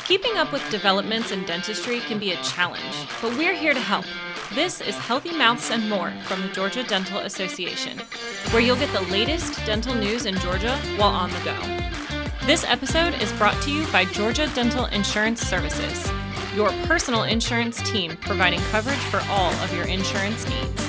Keeping up with developments in dentistry can be a challenge, but we're here to help. This is Healthy Mouths and More from the Georgia Dental Association, where you'll get the latest dental news in Georgia while on the go. This episode is brought to you by Georgia Dental Insurance Services, your personal insurance team providing coverage for all of your insurance needs.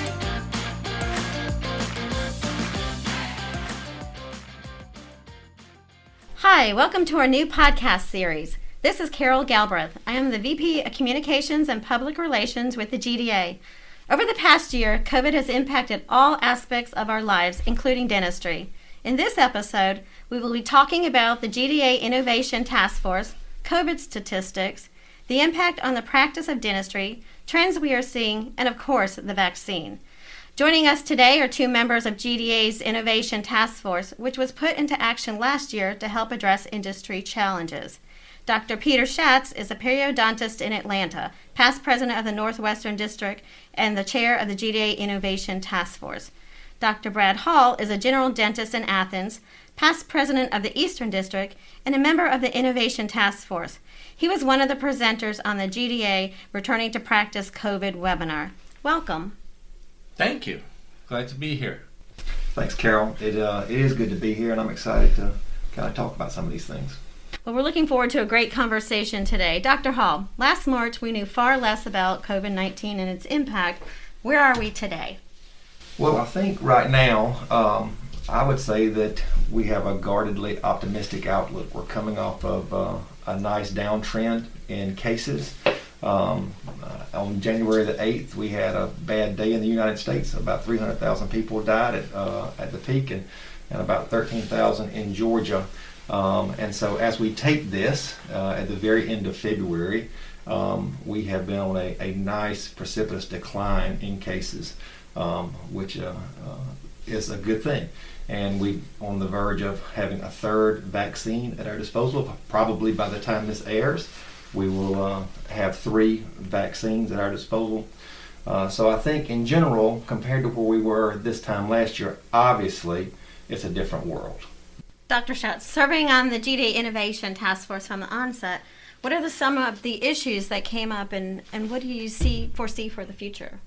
Hi, welcome to our new podcast series. This is Carol Galbraith. I am the VP of Communications and Public Relations with the GDA. Over the past year, COVID has impacted all aspects of our lives, including dentistry. In this episode, we will be talking about the GDA Innovation Task Force, COVID statistics, the impact on the practice of dentistry, trends we are seeing, and of course, the vaccine. Joining us today are two members of GDA's Innovation Task Force, which was put into action last year to help address industry challenges. Dr. Peter Shatz is a periodontist in Atlanta, past president of the Northwestern District and the chair of the GDA Innovation Task Force. Dr. Brad Hall is a general dentist in Athens, past president of the Eastern District, and a member of the Innovation Task Force. He was one of the presenters on the GDA Returning to Practice COVID webinar. Welcome. Thank you. Glad to be here. Thanks, Carol. It is good to be here, and I'm excited to kind of talk about some of these things. Well, we're looking forward to a great conversation today. Dr. Hall, last March we knew far less about COVID-19 and its impact. Where are we today? Well, I think right now, I would say that we have a guardedly optimistic outlook. We're coming off of a nice downtrend in cases. On January the 8th, we had a bad day in the United States. About 300,000 people died at the peak, and about 13,000 in Georgia. And so as we take this at the very end of February, we have been on a nice precipitous decline in cases, which is a good thing. And we're on the verge of having a third vaccine at our disposal. Probably by the time this airs, we will have 3 vaccines at our disposal. So I think in general, compared to where we were this time last year, obviously it's a different world. Dr. Shatz, serving on the GDA Innovation Task Force from the onset, what are some of the issues that came up and what do you foresee for the future?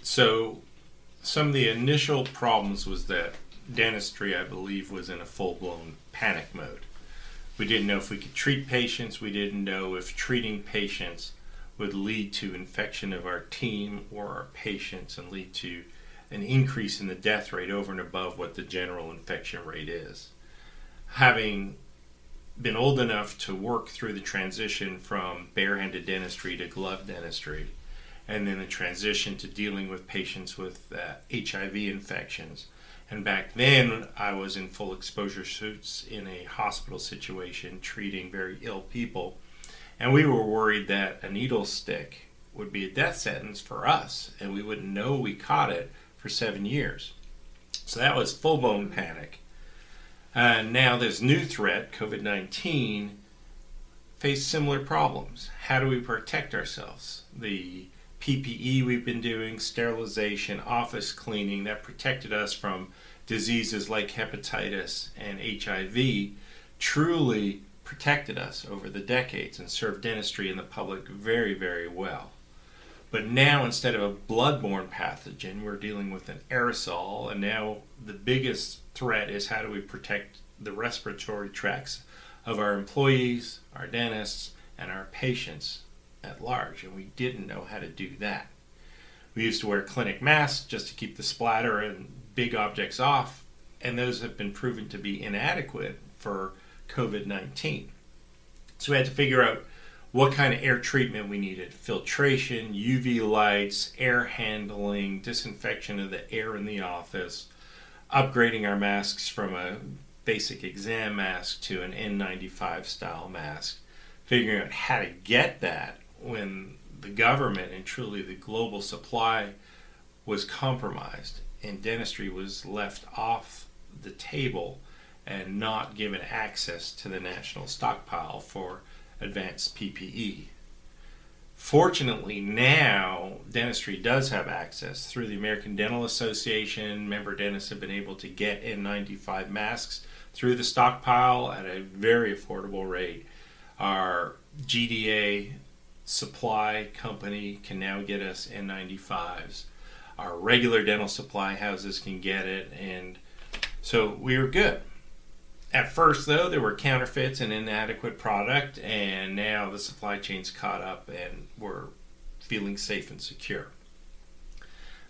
So some of the initial problems was that dentistry, I believe, was in a full-blown panic mode. We didn't know if we could treat patients. We didn't know if treating patients would lead to infection of our team or our patients and lead to an increase in the death rate over and above what the general infection rate is. Having been old enough to work through the transition from barehanded dentistry to glove dentistry, and then the transition to dealing with patients with HIV infections, and back then, I was in full exposure suits in a hospital situation treating very ill people. And we were worried that a needle stick would be a death sentence for us, and we wouldn't know we caught it for 7 years. So that was full-blown panic. Now this new threat, COVID-19, faced similar problems. How do we protect ourselves? The PPE we've been doing, sterilization, office cleaning, that protected us from diseases like hepatitis and HIV, truly protected us over the decades and served dentistry and the public very, very well. But now, instead of a bloodborne pathogen, we're dealing with an aerosol, and now the biggest threat is how do we protect the respiratory tracts of our employees, our dentists, and our patients at large, and we didn't know how to do that. We used to wear clinic masks just to keep the splatter and big objects off, and those have been proven to be inadequate for COVID-19. So we had to figure out what kind of air treatment we needed: filtration, UV lights, air handling, disinfection of the air in the office, upgrading our masks from a basic exam mask to an N95 style mask, figuring out how to get that when the government and truly the global supply was compromised and dentistry was left off the table and not given access to the national stockpile for advanced PPE. Fortunately, now dentistry does have access through the American Dental Association. Member dentists have been able to get N95 masks through the stockpile at a very affordable rate. Our GDA supply company can now get us N95s. Our regular dental supply houses can get it, and so we were good. At first, though, there were counterfeits and inadequate product, and now the supply chain's caught up and we're feeling safe and secure.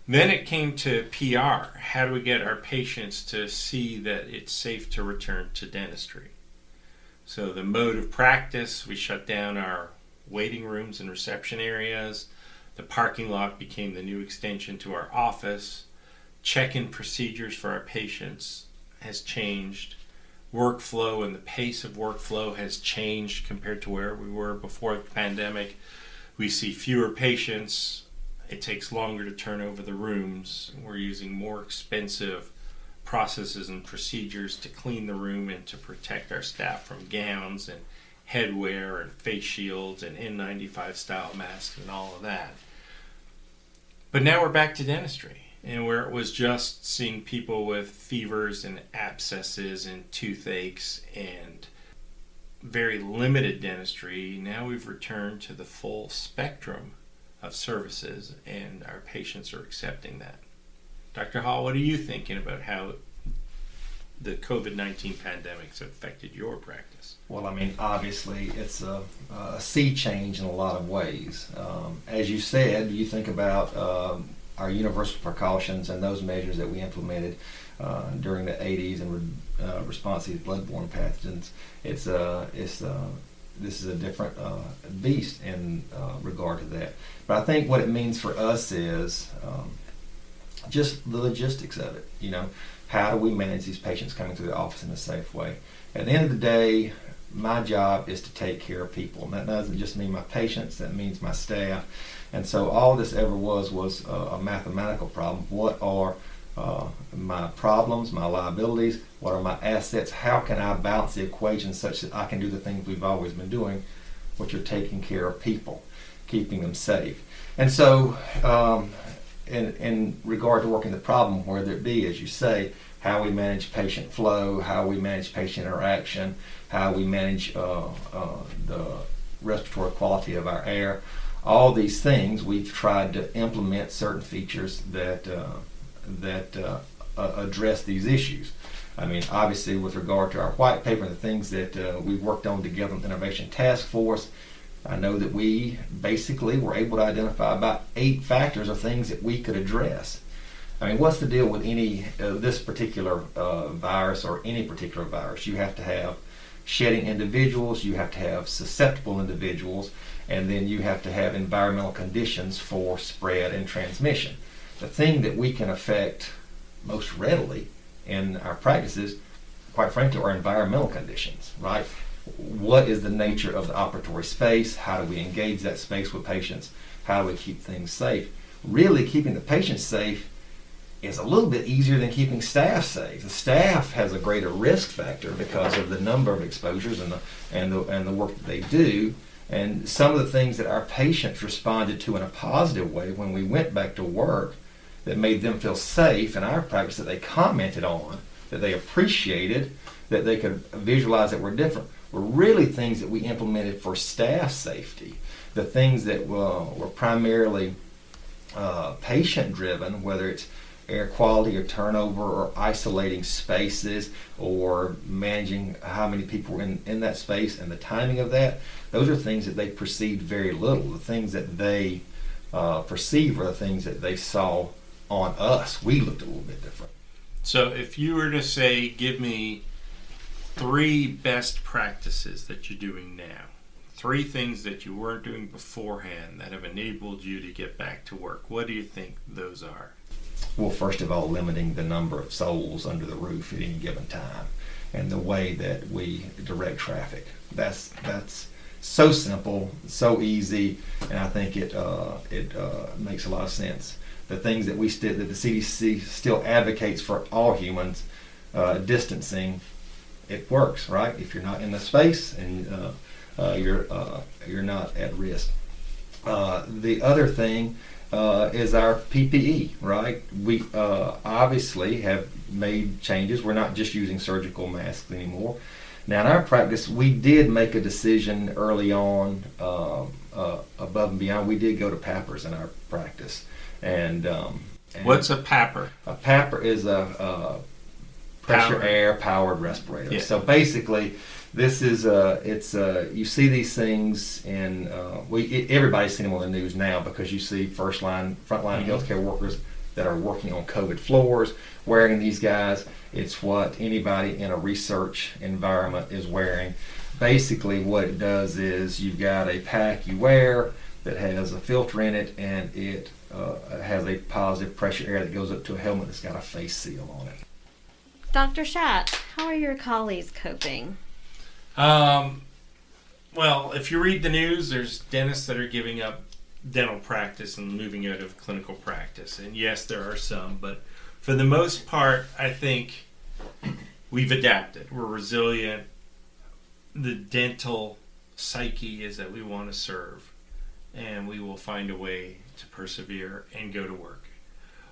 Then it came to PR. How do we get our patients to see that it's safe to return to dentistry? So the mode of practice, we shut down our waiting rooms and reception areas. The parking lot became the new extension to our office. Check-in procedures for our patients has changed. Workflow and the pace of workflow has changed compared to where we were before the pandemic. We see fewer patients. It takes longer to turn over the rooms. We're using more expensive processes and procedures to clean the room and to protect our staff from gowns and headwear and face shields and N95 style masks and all of that. But now we're back to dentistry, and where it was just seeing people with fevers and abscesses and toothaches and very limited dentistry, now we've returned to the full spectrum of services, and our patients are accepting that. Dr. Hall, what are you thinking about how the COVID-19 pandemic has affected your practice? Well, I mean, obviously, it's a sea change in a lot of ways. As you said, you think about our universal precautions and those measures that we implemented during the 80s in response to these bloodborne pathogens. This is a different beast in regard to that. But I think what it means for us is just the logistics of it. You know, how do we manage these patients coming through the office in a safe way? At the end of the day, my job is to take care of people. And that doesn't just mean my patients, that means my staff. And so all this ever was a mathematical problem. What are my problems, my liabilities? What are my assets? How can I balance the equation such that I can do the things we've always been doing, which are taking care of people, keeping them safe? And so in regard to working the problem, whether it be, as you say, how we manage patient flow, how we manage patient interaction, how we manage the respiratory quality of our air, all these things, we've tried to implement certain features that address these issues. I mean, obviously, with regard to our white paper and the things that we've worked on together with the Innovation Task Force, I know that we basically were able to identify about 8 factors of things that we could address. I mean, what's the deal with any this particular virus or any particular virus? You have to have shedding individuals, you have to have susceptible individuals, and then you have to have environmental conditions for spread and transmission. The thing that we can affect most readily in our practices, quite frankly, are environmental conditions, right? What is the nature of the operatory space? How do we engage that space with patients? How do we keep things safe? Really, keeping the patients safe is a little bit easier than keeping staff safe. The staff has a greater risk factor because of the number of exposures and the work that they do. And some of the things that our patients responded to in a positive way when we went back to work that made them feel safe in our practice, that they commented on, that they appreciated, that they could visualize that were different, were really things that we implemented for staff safety. The things that were primarily patient-driven, whether it's air quality or turnover or isolating spaces or managing how many people were in that space and the timing of that, those are things that they perceived very little. The things that they perceive are the things that they saw on us. We looked a little bit different. So if you were to say, give me 3 best practices that you're doing now, 3 things that you weren't doing beforehand that have enabled you to get back to work, what do you think those are? Well, first of all, limiting the number of souls under the roof at any given time and the way that we direct traffic. That's so simple, so easy, and I think it makes a lot of sense. The things that that the CDC still advocates for all humans, distancing, it works, right? If you're not in the space and you're not at risk. The other thing is our PPE, right? We obviously have made changes. We're not just using surgical masks anymore. Now, in our practice, we did make a decision early on, above and beyond. We did go to PAPRs in our practice. And what's a PAPR? A PAPR is a pressure air powered respirator. Yeah. So basically, this is you see these things in everybody's seen them on the news now, because you see frontline healthcare workers that are working on COVID floors wearing these guys. It's what anybody in a research environment is wearing. Basically, what it does is you've got a pack you wear that has a filter in it, and it has a positive pressure air that goes up to a helmet that's got a face seal on it. Dr. Shatz, how are your colleagues coping? Well, if you read the news, there's dentists that are giving up dental practice and moving out of clinical practice. And yes, there are some, but for the most part, I think we've adapted. We're resilient. The dental psyche is that we want to serve, and we will find a way to persevere and go to work.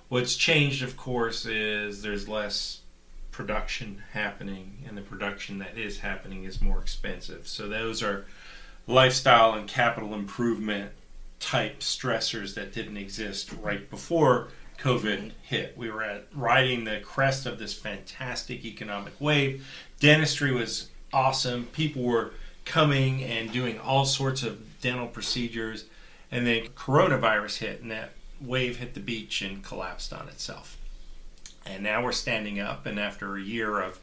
What's changed, of course, is there's less production happening, and the production that is happening is more expensive. So those are lifestyle and capital improvement type stressors that didn't exist right before COVID hit. We were riding the crest of this fantastic economic wave. Dentistry was awesome. People were coming and doing all sorts of dental procedures, and then coronavirus hit, and that wave hit the beach and collapsed on itself. And now we're standing up, and after a year of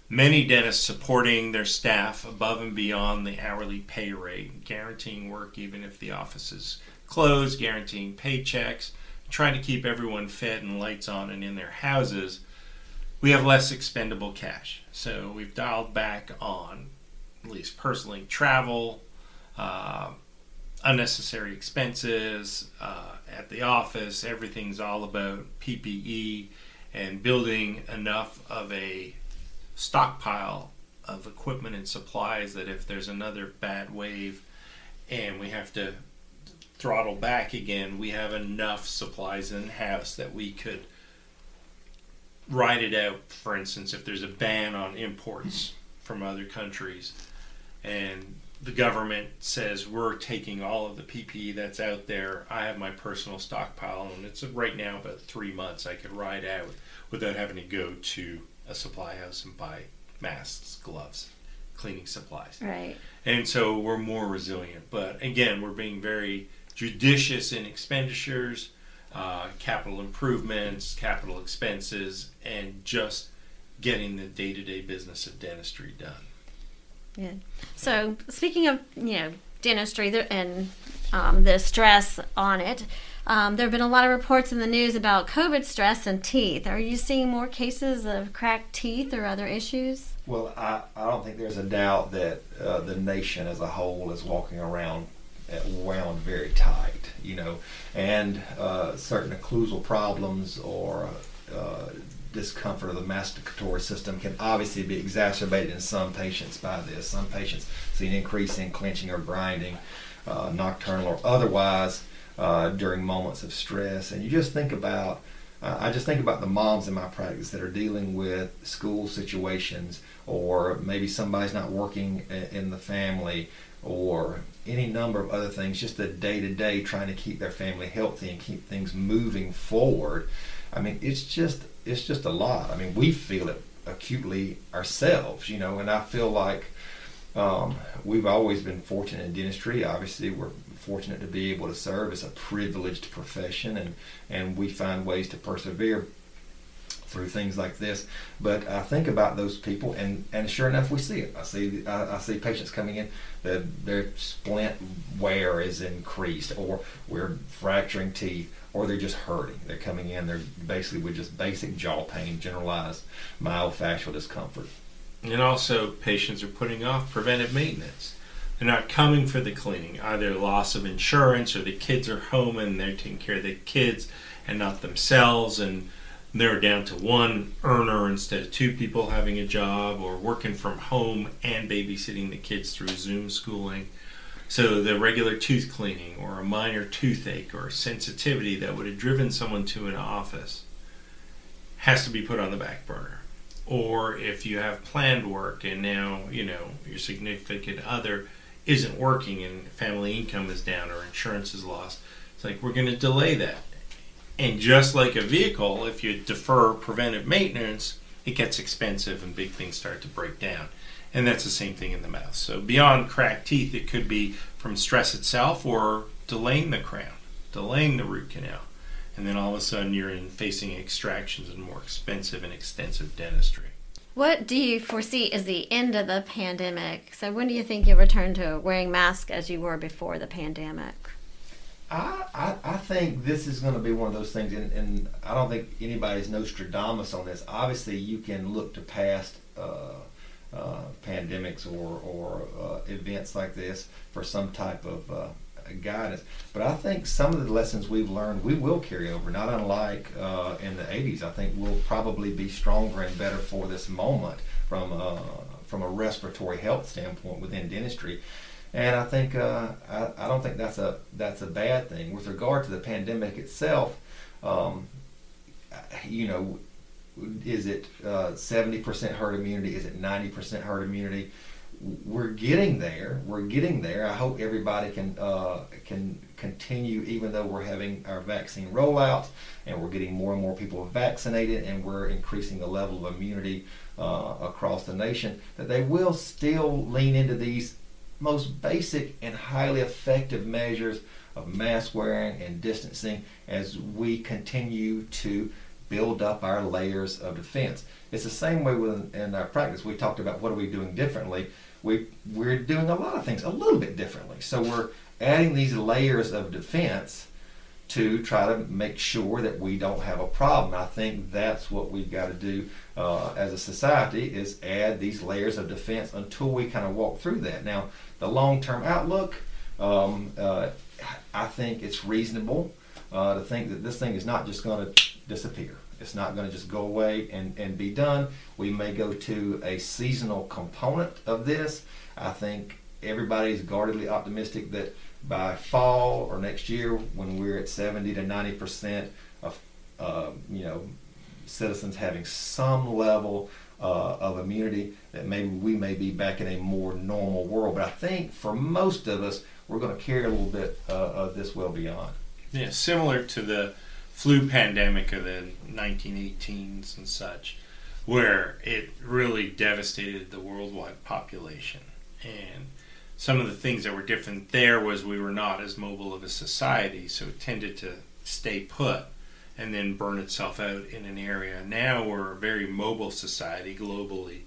many dentists supporting their staff above and beyond the hourly pay rate, guaranteeing work even if the office is closed, guaranteeing paychecks, trying to keep everyone fed and lights on and in their houses, we have less expendable cash. So we've dialed back on, at least personally, travel, unnecessary expenses at the office. Everything's all about PPE and building enough of a stockpile of equipment and supplies that if there's another bad wave and we have to throttle back again, we have enough supplies in house that we could ride it out. For instance, if there's a ban on imports from other countries and the government says we're taking all of the PPE that's out there, I have my personal stockpile, and it's right now about 3 months I could ride out without having to go to a supply house and buy masks, gloves, cleaning supplies. Right. And so we're more resilient. But again, we're being very judicious in expenditures, capital improvements, capital expenses, and just getting the day-to-day business of dentistry done. Yeah. So speaking of, dentistry and the stress on it, there have been a lot of reports in the news about COVID stress and teeth. Are you seeing more cases of cracked teeth or other issues? Well, I don't think there's a doubt that the nation as a whole is walking around wound very tight, and certain occlusal problems or discomfort of the masticatory system can obviously be exacerbated in some patients by this. Some patients see an increase in clenching or grinding, nocturnal or otherwise, during moments of stress. And you just think about, I just think about the moms in my practice that are dealing with school situations, or maybe somebody's not working in the family, or any number of other things, just the day-to-day trying to keep their family healthy and keep things moving forward. I mean, it's just a lot. I mean, we feel it acutely ourselves, and I feel like we've always been fortunate in dentistry. Obviously, we're fortunate to be able to serve. It's a privileged profession, and we find ways to persevere through things like this. But I think about those people, and sure enough, we see it. I see patients coming in that their splint wear is increased, or we're fracturing teeth, or they're just hurting. They're coming in, they're basically with just basic jaw pain, generalized myofascial discomfort. And also, patients are putting off preventive maintenance. They're not coming for the cleaning, either loss of insurance, or the kids are home and they're taking care of the kids and not themselves, and they're down to one earner instead of two people having a job, or working from home and babysitting the kids through Zoom schooling. So the regular tooth cleaning, or a minor toothache, or sensitivity that would have driven someone to an office has to be put on the back burner. or if you have planned work and now, your significant other isn't working and family income is down or insurance is lost, it's like we're going to delay that. And just like a vehicle, if you defer preventive maintenance, it gets expensive and big things start to break down. And that's the same thing in the mouth. So beyond cracked teeth, it could be from stress itself or delaying the crown, delaying the root canal. And then all of a sudden you're facing extractions and more expensive and extensive dentistry. What do you foresee is the end of the pandemic? So when do you think you'll return to wearing masks as you were before the pandemic? I think this is going to be one of those things, and I don't think anybody's Nostradamus on this. Obviously, you can look to past pandemics or events like this for some type of guidance. But I think some of the lessons we've learned, we will carry over, not unlike in the 80s. I think we'll probably be stronger and better for this moment from a respiratory health standpoint within dentistry. And I think I don't think that's a bad thing. With regard to the pandemic itself, is it 70% herd immunity? Is it 90% herd immunity? We're getting there. I hope everybody can continue, even though we're having our vaccine rollout and we're getting more and more people vaccinated and we're increasing the level of immunity across the nation, that they will still lean into these most basic and highly effective measures of mask wearing and distancing as we continue to build up our layers of defense. It's the same way in our practice. We talked about what are we doing differently. We're doing a lot of things a little bit differently. So we're adding these layers of defense to try to make sure that we don't have a problem. I think that's what we've got to do as a society, is add these layers of defense until we kind of walk through that. Now, the long-term outlook, I think it's reasonable to think that this thing is not just going to disappear. It's not going to just go away and be done. We may go to a seasonal component of this. I think everybody's guardedly optimistic that by fall or next year, when we're at 70 to 90% of citizens having some level of immunity, that maybe we may be back in a more normal world. But I think for most of us, we're going to carry a little bit of this well beyond. Yeah, similar to the flu pandemic of the 1918s and such, where it really devastated the worldwide population. And some of the things that were different there was we were not as mobile of a society, so it tended to stay put and then burn itself out in an area. Now we're a very mobile society globally,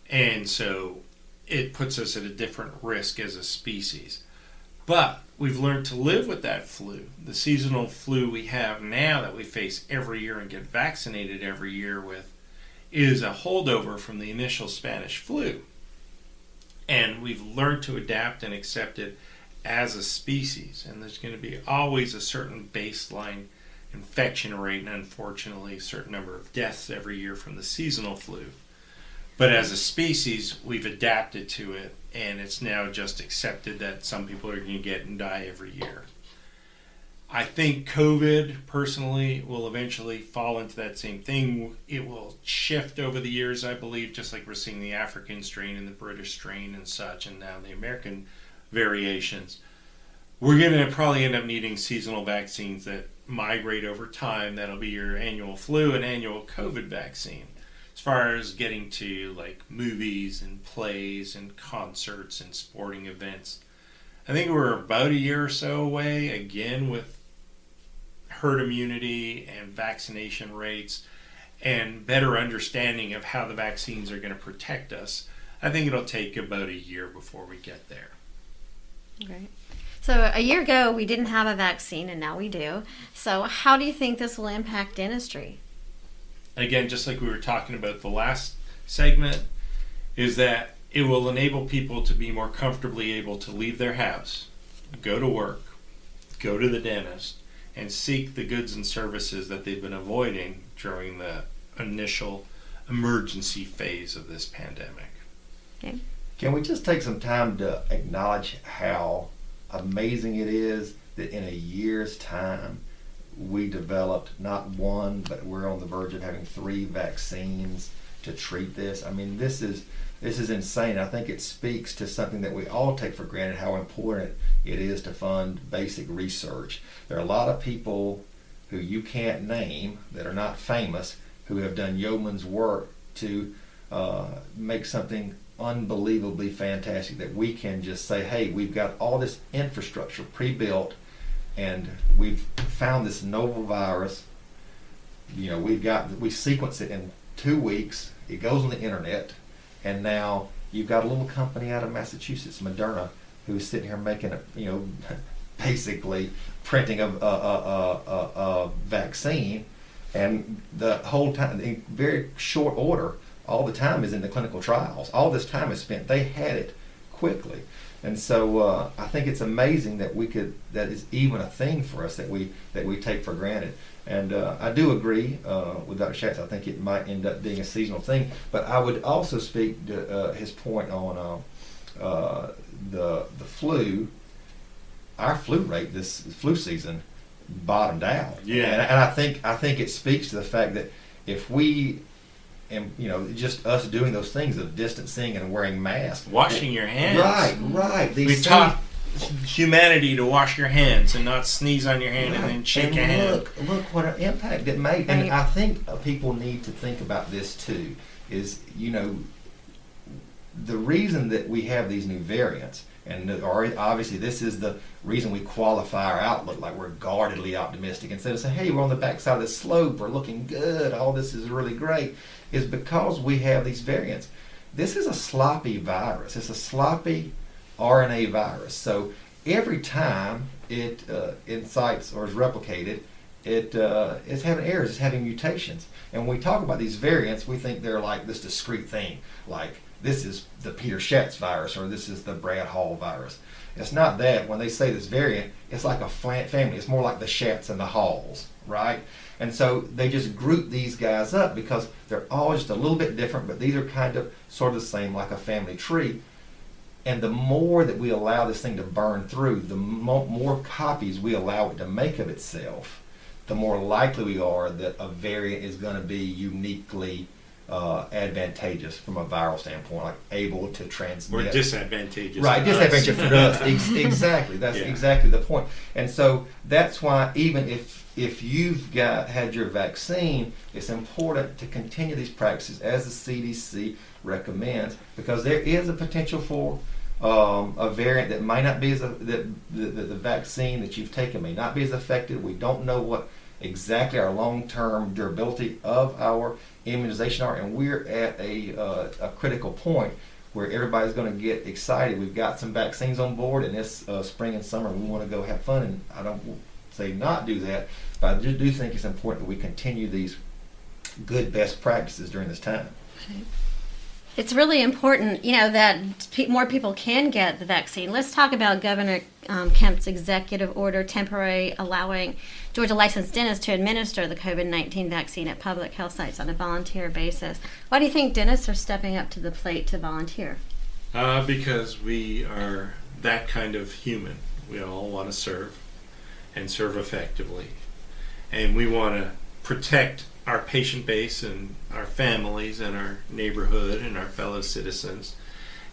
and so it puts us at a different risk as a species. But we've learned to live with that flu. The seasonal flu we have now that we face every year and get vaccinated every year with is a holdover from the initial Spanish flu. And we've learned to adapt and accept it as a species. And there's going to be always a certain baseline infection rate and unfortunately a certain number of deaths every year from the seasonal flu. But as a species, we've adapted to it, and it's now just accepted that some people are going to get and die every year. I think COVID, personally, will eventually fall into that same thing. It will shift over the years, I believe, just like we're seeing the African strain and the British strain and such, and now the American variations. We're going to probably end up needing seasonal vaccines that migrate over time. That'll be your annual flu and annual COVID vaccine. As far as getting to like movies and plays and concerts and sporting events, I think we're about a year or so away, again, with herd immunity and vaccination rates and better understanding of how the vaccines are going to protect us. I think it'll take about a year before we get there. Great. So a year ago, we didn't have a vaccine, and now we do. So how do you think this will impact dentistry? Again, just like we were talking about the last segment, is that it will enable people to be more comfortably able to leave their house, go to work, go to the dentist, and seek the goods and services that they've been avoiding during the initial emergency phase of this pandemic. Okay. Can we just take some time to acknowledge how amazing it is that in a year's time we developed not one, but we're on the verge of having 3 vaccines to treat this. I mean, this is insane. I think it speaks to something that we all take for granted, how important it is to fund basic research. There are a lot of people who you can't name that are not famous who have done yeoman's work to make something unbelievably fantastic that we can just say, hey, we've got all this infrastructure pre-built and we've found this novel virus. You know, we sequence it in 2 weeks, it goes on the internet, and now you've got a little company out of Massachusetts, Moderna, who's sitting here making basically printing a vaccine, and the whole time, in very short order, all the time is in the clinical trials. All this time is spent. They had it quickly, and so I think it's amazing that that is even a thing for us that we take for granted. And I do agree with Dr. Shatz. I think it might end up being a seasonal thing. But I would also speak to his point on the flu. Our flu rate this flu season bottomed out. Yeah. And I think it speaks to the fact that if we, and just us doing those things of distancing and wearing masks, washing your hands. Right. We taught humanity to wash your hands and not sneeze on your hand and then shake your hand. Look what an impact it made. And I think people need to think about this too. Is the reason that we have these new variants, and obviously this is the reason we qualify our outlook like we're guardedly optimistic instead of saying, hey, we're on the backside of the slope, we're looking good, all this is really great, is because we have these variants. This is a sloppy virus. It's a sloppy RNA virus. So every time it incites or is replicated, it's having errors, it's having mutations. And when we talk about these variants, we think they're like this discrete thing, like this is the Peter Shatz virus or this is the Brad Hall virus. It's not that. When they say this variant, it's like a family. It's more like the Shatz and the Halls, right? And so they just group these guys up because they're all just a little bit different, but these are kind of sort of the same, like a family tree. And the more that we allow this thing to burn through, the more copies we allow it to make of itself, the more likely we are that a variant is going to be uniquely advantageous from a viral standpoint, like able to transmit. Or disadvantageous. Right, disadvantageous for us. Exactly. That's exactly the point. And so that's why even if you've had your vaccine, it's important to continue these practices as the CDC recommends, because there is a potential for a variant that might not be the vaccine that you've taken may not be as effective. We don't know what exactly our long-term durability of our immunization are, and we're at a critical point where everybody's going to get excited. We've got some vaccines on board, and this spring and summer we want to go have fun, and I don't say not do that, but I do think it's important that we continue these good best practices during this time. Okay. It's really important, that more people can get the vaccine. Let's talk about Governor Kemp's executive order temporarily allowing Georgia licensed dentists to administer the COVID-19 vaccine at public health sites on a volunteer basis. Why do you think dentists are stepping up to the plate to volunteer? Because we are that kind of human. We all want to serve and serve effectively. And we want to protect our patient base and our families and our neighborhood and our fellow citizens.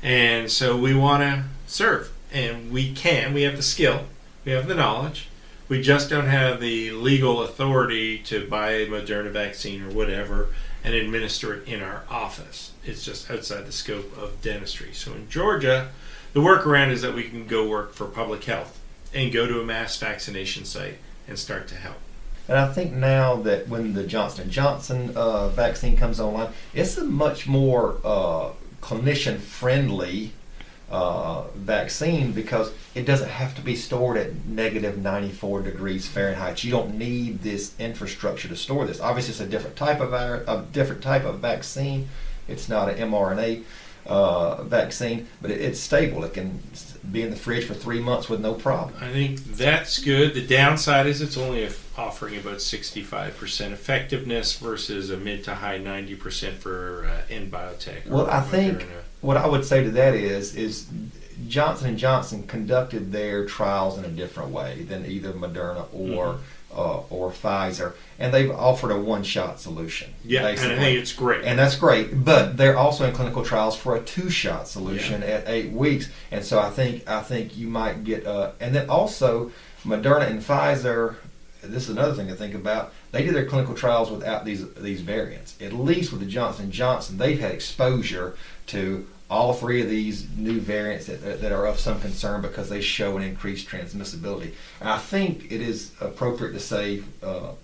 And so we want to serve. And we have the skill, we have the knowledge. We just don't have the legal authority to buy a Moderna vaccine or whatever and administer it in our office. It's just outside the scope of dentistry. So in Georgia, the workaround is that we can go work for public health and go to a mass vaccination site and start to help. And I think now that when the Johnson & Johnson vaccine comes online, it's a much more clinician-friendly vaccine because it doesn't have to be stored at negative 94 degrees Fahrenheit. You don't need this infrastructure to store this. Obviously, it's a different type of vaccine. It's not an mRNA vaccine, but it's stable. It can be in the fridge for 3 months with no problem. I think that's good. The downside is it's only offering about 65% effectiveness versus a mid to high 90% for in biotech. Well, I think what I would say to that is Johnson & Johnson conducted their trials in a different way than either Moderna or or Pfizer, and they've offered a one-shot solution. Yeah, basically. and I think it's great. And that's great, but they're also in clinical trials for a 2-shot solution at 8 weeks, and so I think you might get. And then also, Moderna and Pfizer. This is another thing to think about. They did their clinical trials without these variants. At least with the Johnson & Johnson, they've had exposure to all 3 of these new variants that are of some concern because they show an increased transmissibility. And I think it is appropriate to say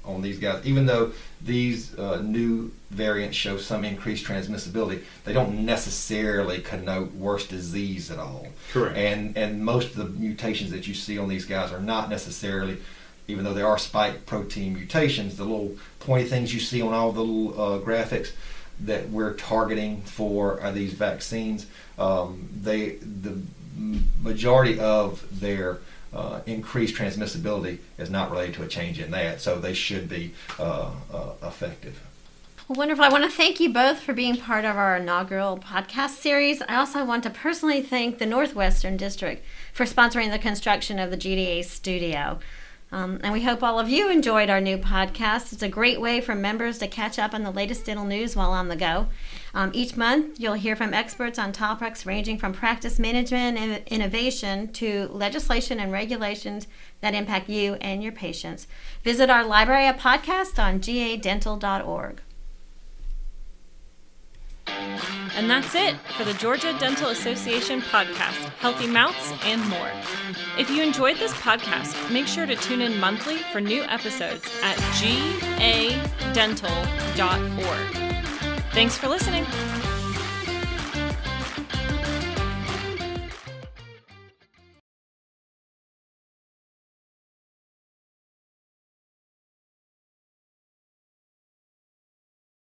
on these guys, even though these new variants show some increased transmissibility, they don't necessarily connote worse disease at all. Correct. And most of the mutations that you see on these guys are not necessarily, even though there are spike protein mutations, the little pointy things you see on all the little graphics that we're targeting for these vaccines, the majority of their increased transmissibility is not related to a change in that, so they should be effective. Well, wonderful. I want to thank you both for being part of our inaugural podcast series. I also want to personally thank the Northwestern District for sponsoring the construction of the GDA studio. And we hope all of you enjoyed our new podcast. It's a great way for members to catch up on the latest dental news while on the go. Each month, you'll hear from experts on topics ranging from practice management and innovation to legislation and regulations that impact you and your patients. Visit our library of podcasts on gadental.org. And that's it for the Georgia Dental Association podcast, Healthy Mouths and More. If you enjoyed this podcast, make sure to tune in monthly for new episodes at gadental.org. Thanks for listening.